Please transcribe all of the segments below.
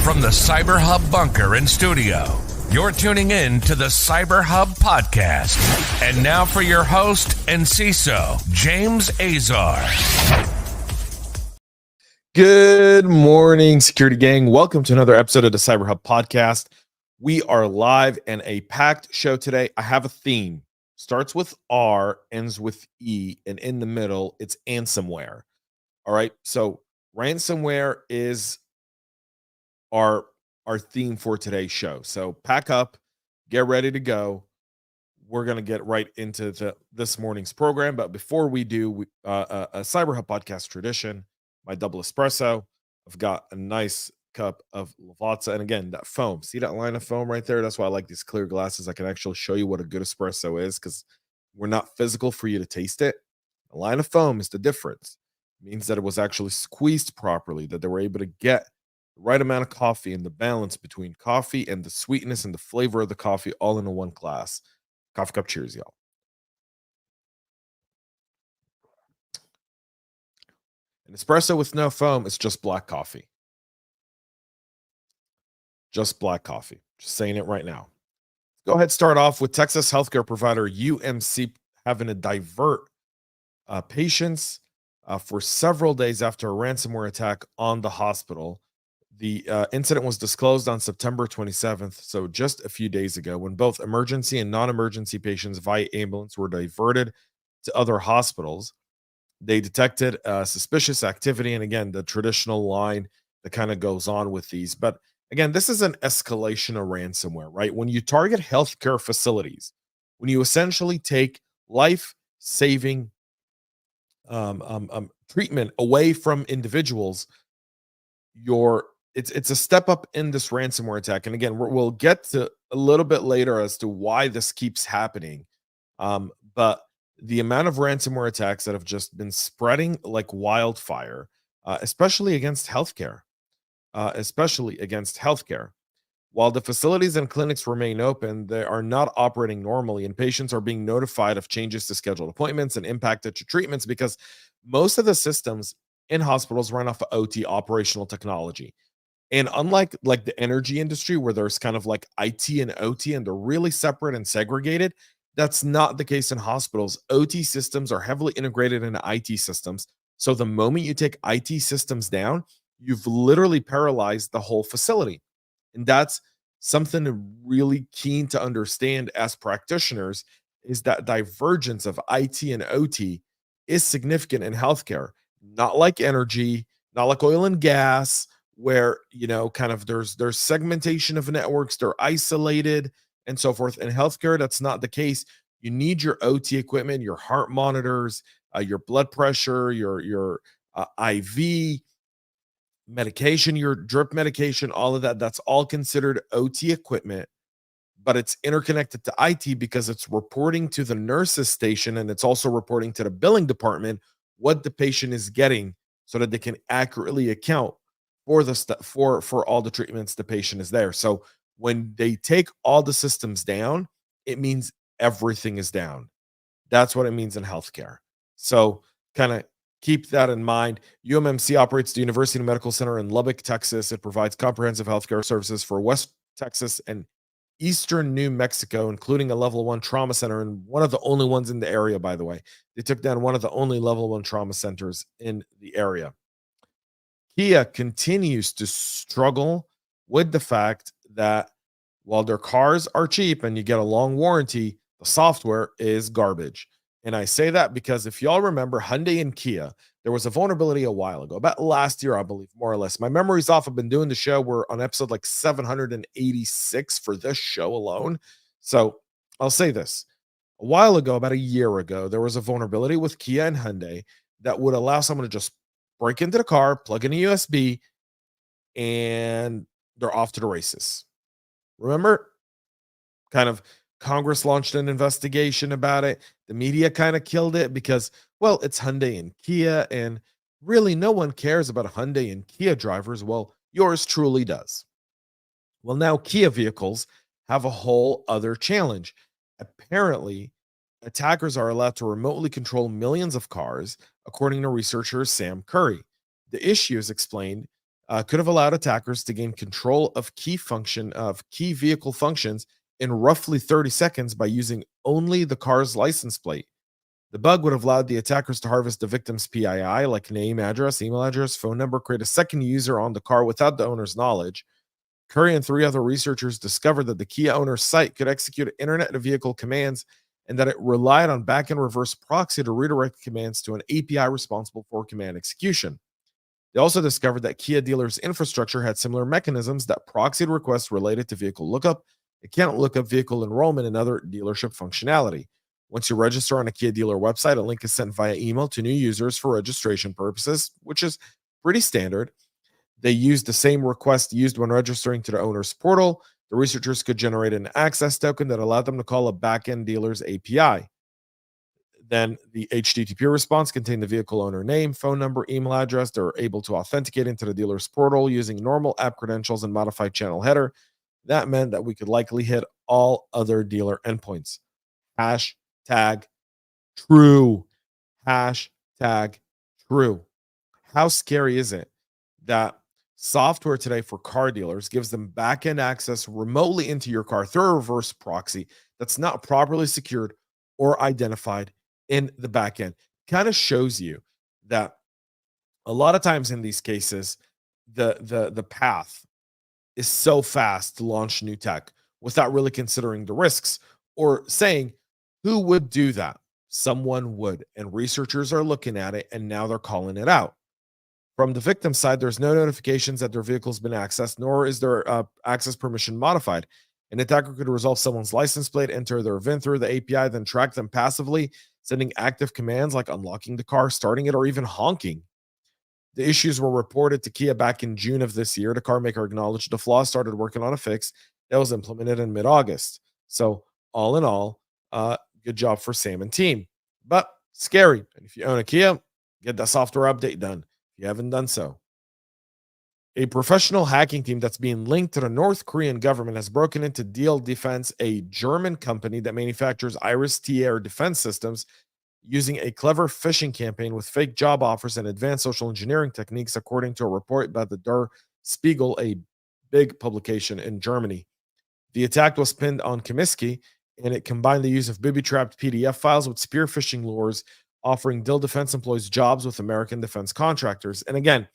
From the CyberHub bunker and studio, you're tuning in to the CyberHub Podcast. And now for your host and CISO, James Azar. Good morning, security gang. Welcome to another episode of the CyberHub Podcast. We are live and a packed show today. I have a theme. Starts with R, ends with E, and in the middle, it's ransomware. All right, so ransomware is our theme for today's show. So pack up, get ready to go. We're going to get right into this morning's program. But before we do, a CyberHub Podcast tradition, my double espresso. I've got a nice cup of Lavazza. And again, that foam. See that line of foam right there? That's why I like these clear glasses. I can actually show you what a good espresso is because we're not physical for you to taste it. A line of foam is the difference. It means that it was actually squeezed properly, that they were able to get the right amount of coffee and the balance between coffee and the sweetness and the flavor of the coffee all in one glass. Coffee cup cheers, y'all. An espresso with no foam is just black coffee. Just black coffee. Just saying it right now. Go ahead, start off with Texas healthcare provider UMC having to divert patients for several days after a ransomware attack on the hospital. The incident was disclosed on September 27th, so just a few days ago, when both emergency and non-emergency patients via ambulance were diverted to other hospitals. They detected suspicious activity, and again, the traditional line that kind of goes on with these. But again, this is an escalation of ransomware, right? When you target healthcare facilities, when you essentially take life-saving treatment away from individuals, it's a step up in this ransomware attack. And again, we'll get to a little bit later as to why this keeps happening. But the amount of ransomware attacks that have just been spreading like wildfire, especially against healthcare. While the facilities and clinics remain open, they are not operating normally, and patients are being notified of changes to scheduled appointments and impacted to treatments because most of the systems in hospitals run off of OT, operational technology. And unlike like the energy industry where there's kind of like IT and OT and they're really separate and segregated, that's not the case in hospitals. OT systems are heavily integrated into IT systems. So the moment you take IT systems down, you've literally paralyzed the whole facility. And that's something really keen to understand as practitioners, is that divergence of IT and OT is significant in healthcare. Not like energy, not like oil and gas, where, you know, kind of there's segmentation of networks, they're isolated and so forth. In healthcare, that's not the case. You need your OT equipment, your heart monitors, your blood pressure, your IV medication, your drip medication, all of that. That's all considered OT equipment, but it's interconnected to IT because it's reporting to the nurse's station, and it's also reporting to the billing department what the patient is getting so that they can accurately account for the for all the treatments the patient is there. So when they take all the systems down, it means everything is down. That's what it means in healthcare. So kind of keep that in mind. UMC operates the University Medical Center in Lubbock, Texas. It provides comprehensive healthcare services for West Texas and Eastern New Mexico, including a level 1 trauma center, and one of the only ones in the area, by the way. They took down one of the only level 1 trauma centers in the area. Kia continues to struggle with the fact that while their cars are cheap and you get a long warranty, the software is garbage. And I say that because if y'all remember Hyundai and Kia, there was a vulnerability a while ago, about last year, I believe, more or less. My memory's off. I've been doing the show. We're on episode like 786 for this show alone. So I'll say this. A while ago, about a year ago, there was a vulnerability with Kia and Hyundai that would allow someone to just break into the car, plug in a USB, and they're off to the races. Remember? Kind of Congress launched an investigation about it. The media kind of killed it because, well, it's Hyundai and Kia, and really no one cares about Hyundai and Kia drivers. Well, yours truly does. Well, now Kia vehicles have a whole other challenge. Apparently, attackers are allowed to remotely control millions of cars, according to researcher Sam Curry. The issue is explained could have allowed attackers to gain control of key vehicle functions in roughly 30 seconds by using only the car's license plate. The bug would have allowed the attackers to harvest the victim's PII, like name, address, email address, phone number, create a second user on the car without the owner's knowledge. Curry and 3 other researchers discovered that the Kia owner's site could execute internet to vehicle commands and that it relied on back-end reverse proxy to redirect commands to an API responsible for command execution. They also discovered that Kia dealers' infrastructure had similar mechanisms that proxied requests related to vehicle lookup, account lookup, vehicle enrollment, and other dealership functionality. Once you register on a Kia dealer website, a link is sent via email to new users for registration purposes, which is pretty standard. They used the same request used when registering to the owner's portal. The researchers could generate an access token that allowed them to call a backend dealer's API. Then the HTTP response contained the vehicle owner name, phone number, email address. They were able to authenticate into the dealer's portal using normal app credentials and modified channel header. That meant that we could likely hit all other dealer endpoints. Hashtag true. Hashtag true. How scary is it that software today for car dealers gives them back-end access remotely into your car through a reverse proxy that's not properly secured or identified in the back end? Kind of shows you that a lot of times in these cases, the path is so fast to launch new tech without really considering the risks or saying, who would do that? Someone would. And researchers are looking at it, and now they're calling it out. From the victim side, there's no notifications that their vehicle's been accessed, nor is their access permission modified. An attacker could resolve someone's license plate, enter their VIN through the API, then track them passively, sending active commands like unlocking the car, starting it, or even honking. The issues were reported to Kia back in June of this year. The car maker acknowledged the flaw, started working on a fix that was implemented in mid-August. So all in all, good job for Sam and team. But scary. And if you own a Kia, get that software update done if you haven't done so. A professional hacking team that's being linked to the North Korean government has broken into Deal Defense, a German company that manufactures Iris-T air defense systems, using a clever phishing campaign with fake job offers and advanced social engineering techniques, according to a report by the Der Spiegel, a big publication in Germany. The attack was pinned on Comiskey, and it combined the use of booby-trapped PDF files with spear phishing lures, offering Dell Defense employees jobs with American defense contractors. And again,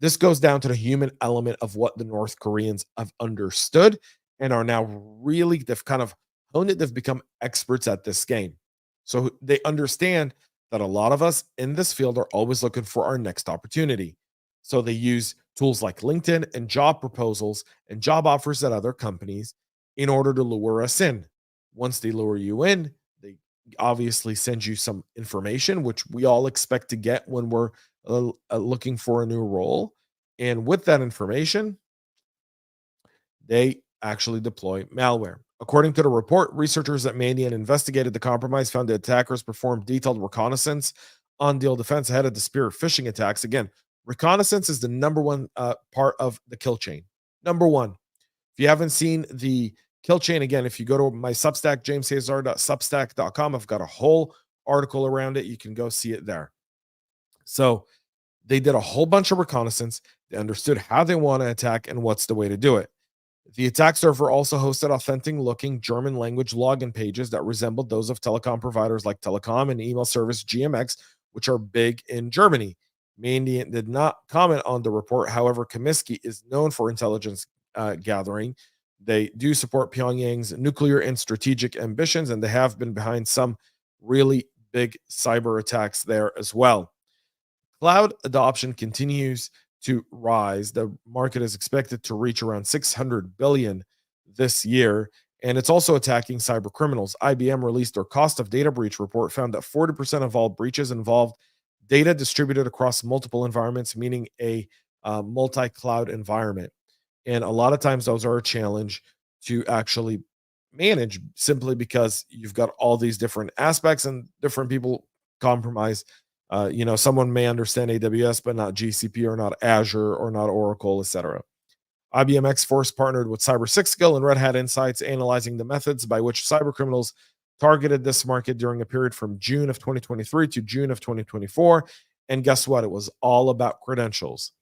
this goes down to the human element of what the North Koreans have understood and are now really, they've kind of honed it. They've become experts at this game. So they understand that a lot of us in this field are always looking for our next opportunity. So they use tools like LinkedIn and job proposals and job offers at other companies in order to lure us in. Once they lure you in, they obviously send you some information, which we all expect to get when we're looking for a new role. And with that information, they actually deploy malware. According to the report, researchers at Mandiant investigated the compromise, found the attackers performed detailed reconnaissance on Deal Defense ahead of the spear phishing attacks. Again, reconnaissance is the number one part of the kill chain. Number one. If you haven't seen the kill chain, again, if you go to my Substack, jamescesar.substack.com, I've got a whole article around it. You can go see it there. So they did a whole bunch of reconnaissance. They understood how they want to attack and what's the way to do it. The attack server also hosted authentic-looking German language login pages that resembled those of telecom providers like Telecom and email service GMX, which are big in Germany. Mandiant did not comment on the report. However, Comiskey is known for intelligence gathering. They do support Pyongyang's nuclear and strategic ambitions, and they have been behind some really big cyber attacks there as well. Cloud adoption continues to rise. The market is expected to reach around 600 billion this year, and it's also attacking cyber criminals. IBM released their cost of data breach report, found that 40% of all breaches involved data distributed across multiple environments, meaning a multi-cloud environment. And a lot of times those are a challenge to actually manage, simply because you've got all these different aspects and different people compromise. Someone may understand AWS, but not GCP or not Azure or not Oracle, etc. IBM X-Force partnered with Cyber6Skill and Red Hat Insights, analyzing the methods by which cyber criminals targeted this market during a period from June of 2023 to June of 2024. And guess what? It was all about credentials.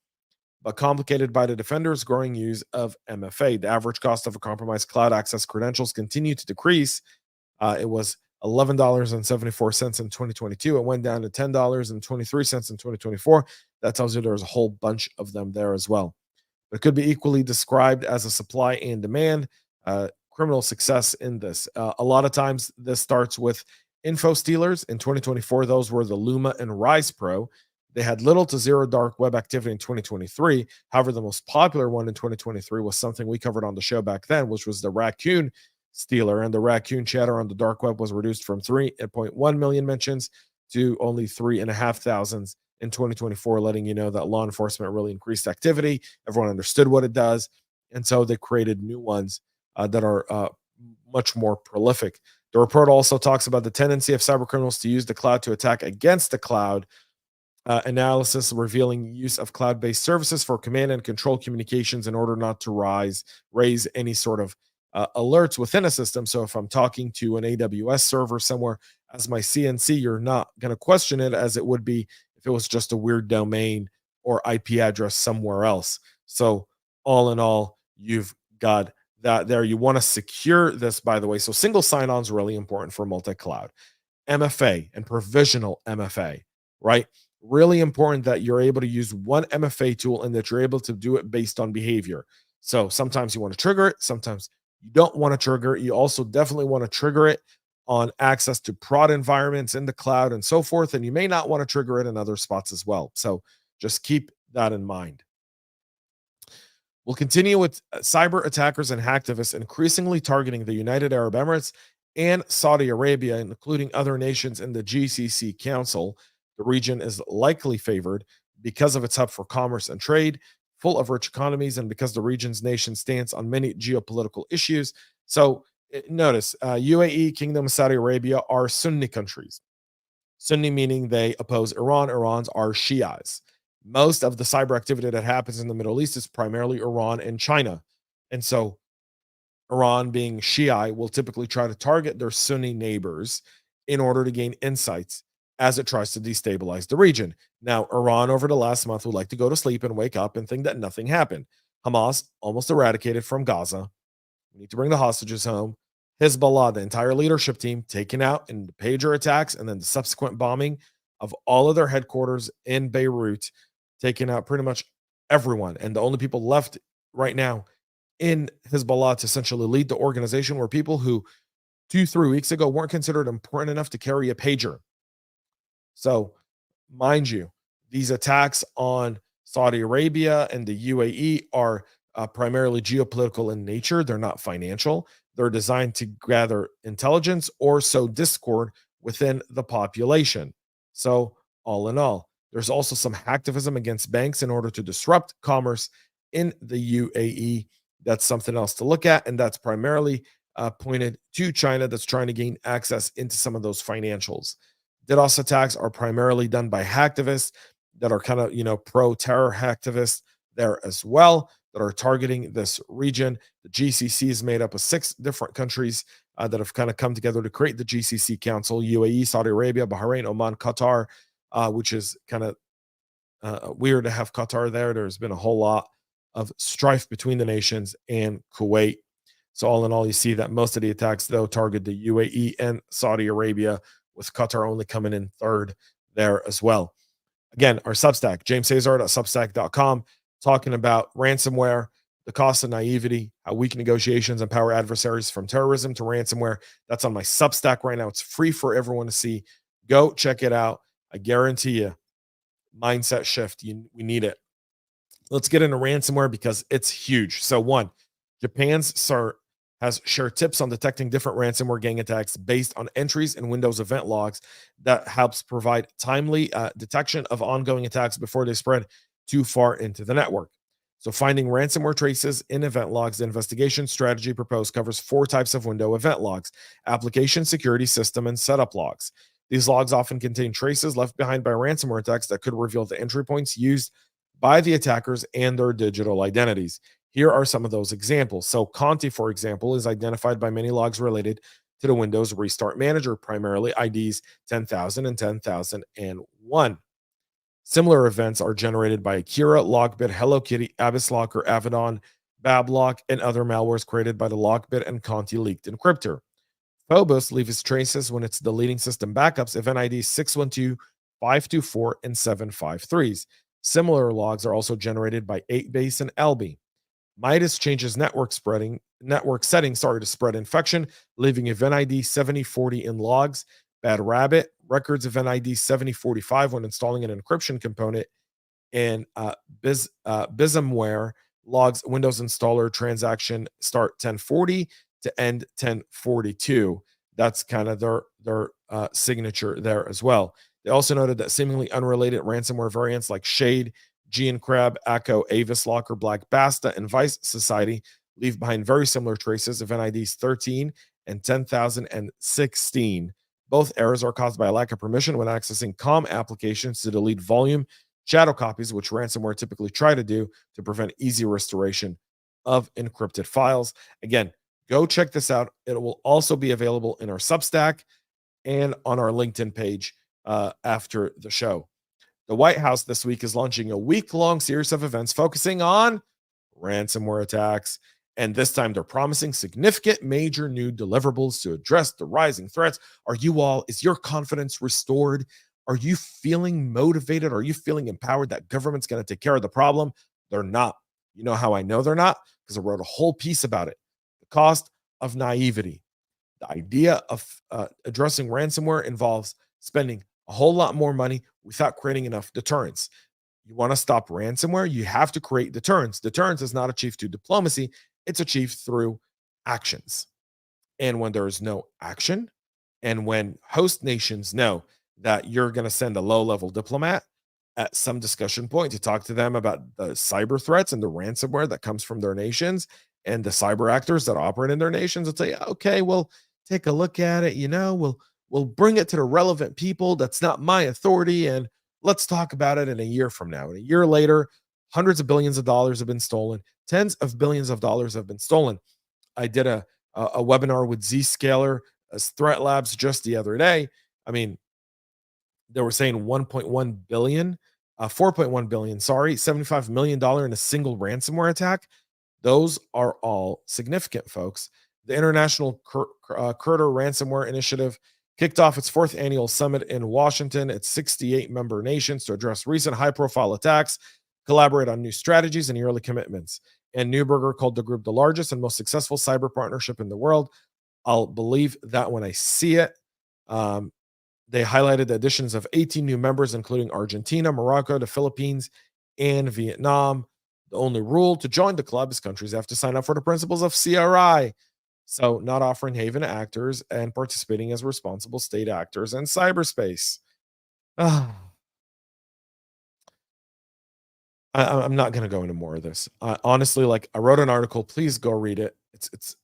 but complicated by the defenders' growing use of MFA. The average cost of a compromised cloud access credentials continued to decrease. It was $11.74 in 2022. It went down to $10.23 in 2024. That tells you there's a whole bunch of them there as well. But it could be equally described as a supply and demand. Criminal success in this. A lot of times this starts with info stealers. In 2024, those were the Luma and Rise Pro. They had little to zero dark web activity in 2023. However, the most popular one in 2023 was something we covered on the show back then, which was the Raccoon stealer. And the Raccoon chatter on the dark web was reduced from 3.1 million mentions to only 3,500 in 2024, letting you know that law enforcement really increased activity. Everyone understood what it does. And so they created new ones that are much more prolific. The report also talks about the tendency of cybercriminals to use the cloud to attack against the cloud. Analysis revealing use of cloud-based services for command and control communications in order not to raise any sort of alerts within a system. So if I'm talking to an AWS server somewhere as my CNC, you're not going to question it as it would be if it was just a weird domain or IP address somewhere else. So all in all, you've got that there. You want to secure this, by the way. So single sign-on is really important for multi-cloud. MFA and provisional MFA, right? Really important that you're able to use one MFA tool and that you're able to do it based on behavior. So sometimes you want to trigger it. Sometimes you don't want to trigger it. You also definitely want to trigger it on access to prod environments in the cloud and so forth. And you may not want to trigger it in other spots as well. So just keep that in mind. We'll continue with cyber attackers and hacktivists increasingly targeting the United Arab Emirates and Saudi Arabia, including other nations in the GCC Council. The region is likely favored because of its hub for commerce and trade, full of rich economies, and because the region's nation stands on many geopolitical issues. So notice UAE, Kingdom of Saudi Arabia are Sunni countries. Sunni meaning they oppose Iran. Iran's are Shias. Most of the cyber activity that happens in the Middle East is primarily Iran and China. And so Iran, being Shia, will typically try to target their Sunni neighbors in order to gain insights as it tries to destabilize the region. Now, Iran over the last month would like to go to sleep and wake up and think that nothing happened. Hamas almost eradicated from Gaza. We need to bring the hostages home. Hezbollah, the entire leadership team, taken out in the pager attacks and then the subsequent bombing of all of their headquarters in Beirut, taking out pretty much everyone. And the only people left right now in Hezbollah to essentially lead the organization were people who 2-3 weeks ago weren't considered important enough to carry a pager. So, mind you, these attacks on Saudi Arabia and the UAE are primarily geopolitical in nature. They're not financial. They're designed to gather intelligence or sow discord within the population. So, all in all, there's also some hacktivism against banks in order to disrupt commerce in the UAE. That's something else to look at, and that's primarily pointed to China that's trying to gain access into some of those financials. DDoS attacks are primarily done by hacktivists that are kind of, pro-terror hacktivists there as well that are targeting this region. The GCC is made up of 6 different countries that have kind of come together to create the GCC Council: UAE, Saudi Arabia, Bahrain, Oman, Qatar, which is kind of weird to have Qatar there. There's been a whole lot of strife between the nations and Kuwait. So all in all, you see that most of the attacks, though, target the UAE and Saudi Arabia, with Qatar only coming in third there as well. Again, our Substack, jamescesar.substack.com, talking about ransomware, the cost of naivety, how weak negotiations empower adversaries from terrorism to ransomware. That's on my Substack right now. It's free for everyone to see. Go check it out. I guarantee you, mindset shift. We need it. Let's get into ransomware because it's huge. So one, Japan's CERT has shared tips on detecting different ransomware gang attacks based on entries in Windows event logs that helps provide timely detection of ongoing attacks before they spread too far into the network. So finding ransomware traces in event logs, the investigation strategy proposed covers 4 types of window event logs: application, security, system, and setup logs. These logs often contain traces left behind by ransomware attacks that could reveal the entry points used by the attackers and their digital identities. Here are some of those examples. So Conti, for example, is identified by many logs related to the Windows Restart Manager, primarily IDs 10,000 and 10,001. Similar events are generated by Akira, Lockbit, Hello Kitty, Abysslocker, Avedon, Bablock, and other malwares created by the Lockbit and Conti leaked encryptor. Phobos leaves traces when it's deleting system backups, event ID 612, 524, and 753s. Similar logs are also generated by 8base and LB. Midas changes network settings to spread infection, leaving event ID 7040 in logs. Bad Rabbit records event ID 7045 when installing an encryption component, and Bismware logs Windows installer transaction start 1040 to end 1042. That's kind of their signature there as well. They also noted that seemingly unrelated ransomware variants like Shade, Crab, Echo, Avis Locker, Black Basta, and Vice Society leave behind very similar traces, event IDs 13 and 10,016. Both errors are caused by a lack of permission when accessing COM applications to delete volume shadow copies, which ransomware typically try to do to prevent easy restoration of encrypted files. Again, go check this out. It will also be available in our Substack and on our LinkedIn page after the show. The White House this week is launching a week-long series of events focusing on ransomware attacks. And this time they're promising significant major new deliverables to address the rising threats. Is your confidence restored? Are you feeling motivated? Are you feeling empowered that government's going to take care of the problem? They're not. You know how I know they're not? Because I wrote a whole piece about it. The cost of naivety. The idea of addressing ransomware involves spending a whole lot more money without creating enough deterrence. You want to stop ransomware, you have to create deterrence. Deterrence is not achieved through diplomacy, it's achieved through actions. And when there is no action, and when host nations know that you're going to send a low-level diplomat at some discussion point to talk to them about the cyber threats and the ransomware that comes from their nations and the cyber actors that operate in their nations, they'll say, okay, well, take a look at it. We'll bring it to the relevant people. That's not my authority. And let's talk about it in a year from now. And a year later, hundreds of billions of dollars have been stolen. Tens of billions of dollars have been stolen. I did a webinar with Zscaler as Threat Labs just the other day. I mean, they were saying 1.1 billion, 4.1 billion, $75 million in a single ransomware attack. Those are all significant, folks. The International Curter Ransomware Initiative kicked off its 4th annual summit in Washington. Its 68 member nations to address recent high-profile attacks, collaborate on new strategies and yearly commitments. And Neuberger called the group the largest and most successful cyber partnership in the world. I'll believe that when I see it. They highlighted the additions of 18 new members, including Argentina, Morocco, the Philippines, and Vietnam. The only rule to join the club is countries have to sign up for the principles of CRI. So not offering haven actors and participating as responsible state actors in cyberspace. I'm not going to go into more of this. Honestly, I wrote an article. Please go read it. It's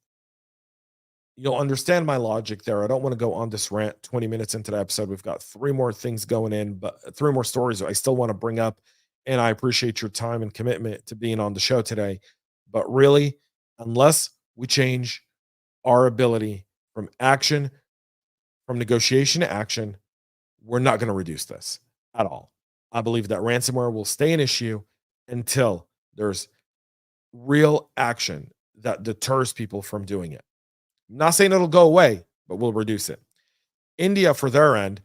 you'll understand my logic there. I don't want to go on this rant 20 minutes into the episode. We've got 3 more things going in, but 3 more stories I still want to bring up. And I appreciate your time and commitment to being on the show today. But really, unless we change our ability from negotiation to action, we're not going to reduce this at all. I believe that ransomware will stay an issue until there's real action that deters people from doing it. I'm not saying it'll go away, but we'll reduce it. India, for their end,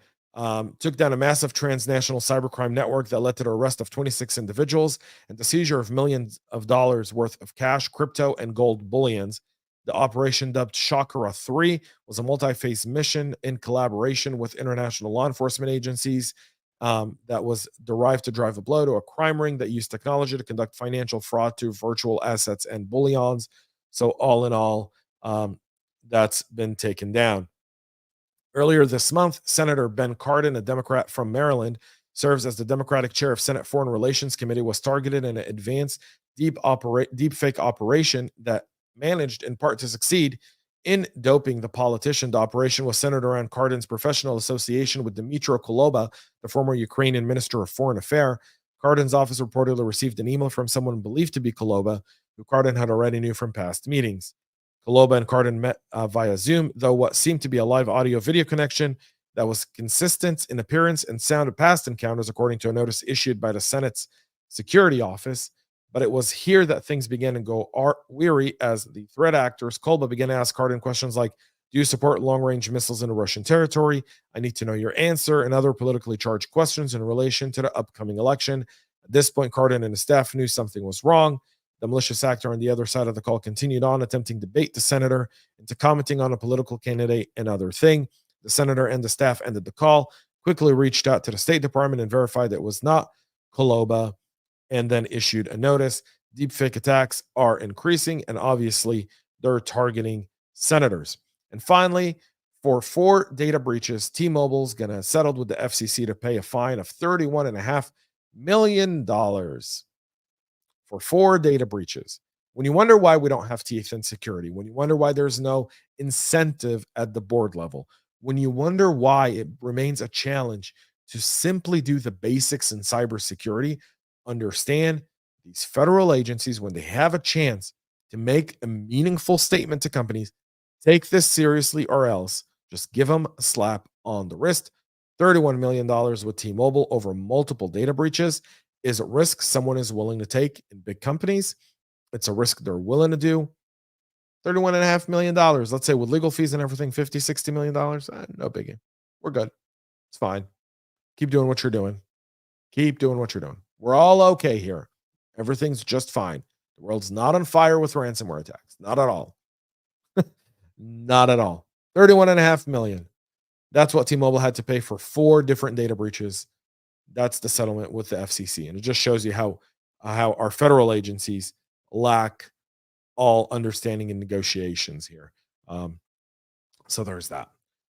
took down a massive transnational cybercrime network that led to the arrest of 26 individuals and the seizure of millions of dollars worth of cash, crypto, and gold bullions. The operation, dubbed Chakra 3, was a multi-phase mission in collaboration with international law enforcement agencies that was derived to drive a blow to a crime ring that used technology to conduct financial fraud through virtual assets and bullions. So all in all, that's been taken down. Earlier this month, Senator Ben Cardin, a Democrat from Maryland, serves as the Democratic chair of Senate Foreign Relations Committee, was targeted in an advanced deepfake operation that managed in part to succeed in doping the politician. The operation was centered around Cardin's professional association with Dmytro Kuleba, the former Ukrainian Minister of Foreign Affairs. Cardin's office reportedly received an email from someone believed to be Kuleba, who Cardin had already knew from past meetings. Kuleba and Cardin met via Zoom, though what seemed to be a live audio-video connection that was consistent in appearance and sound of past encounters, according to a notice issued by the Senate's Security Office. But it was here that things began to go weary as the threat actors, Kolba, began to ask Cardin questions like, do you support long-range missiles into Russian territory? I need to know your answer, and other politically charged questions in relation to the upcoming election. At this point, Cardin and his staff knew something was wrong. The malicious actor on the other side of the call continued on, attempting to bait the senator into commenting on a political candidate and other thing. The senator and the staff ended the call, quickly reached out to the State Department and verified that it was not Kolba, and then issued a notice. Deepfake attacks are increasing, and obviously they're targeting senators. And finally, for 4 data breaches, T-Mobile's going to settle with the FCC to pay a fine of $31.5 million for 4 data breaches. When you wonder why we don't have teeth in security, when you wonder why there's no incentive at the board level, when you wonder why it remains a challenge to simply do the basics in cybersecurity, understand these federal agencies, when they have a chance to make a meaningful statement to companies, take this seriously, or else just give them a slap on the wrist. $31 million with T-Mobile over multiple data breaches is a risk someone is willing to take in big companies. It's a risk they're willing to do. $31.5 million, let's say with legal fees and everything, $50-60 million. No biggie. We're good. It's fine. Keep doing what you're doing. Keep doing what you're doing. We're all okay here. Everything's just fine. The world's not on fire with ransomware attacks. Not at all. Not at all. $31.5 million. That's what T-Mobile had to pay for 4 different data breaches. That's the settlement with the FCC. And it just shows you how our federal agencies lack all understanding and negotiations here. So there's that.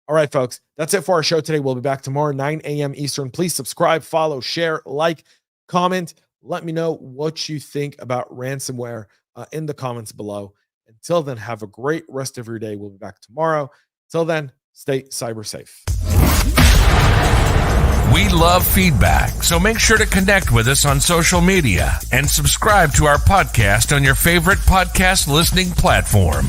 All right, folks, that's it for our show today. We'll be back tomorrow, 9 a.m. Eastern. Please subscribe, follow, share, like, comment. Let me know what you think about ransomware in the comments below. Until then, have a great rest of your day. We'll be back tomorrow. Till then, stay cyber safe. We love feedback, so make sure to connect with us on social media and subscribe to our podcast on your favorite podcast listening platform.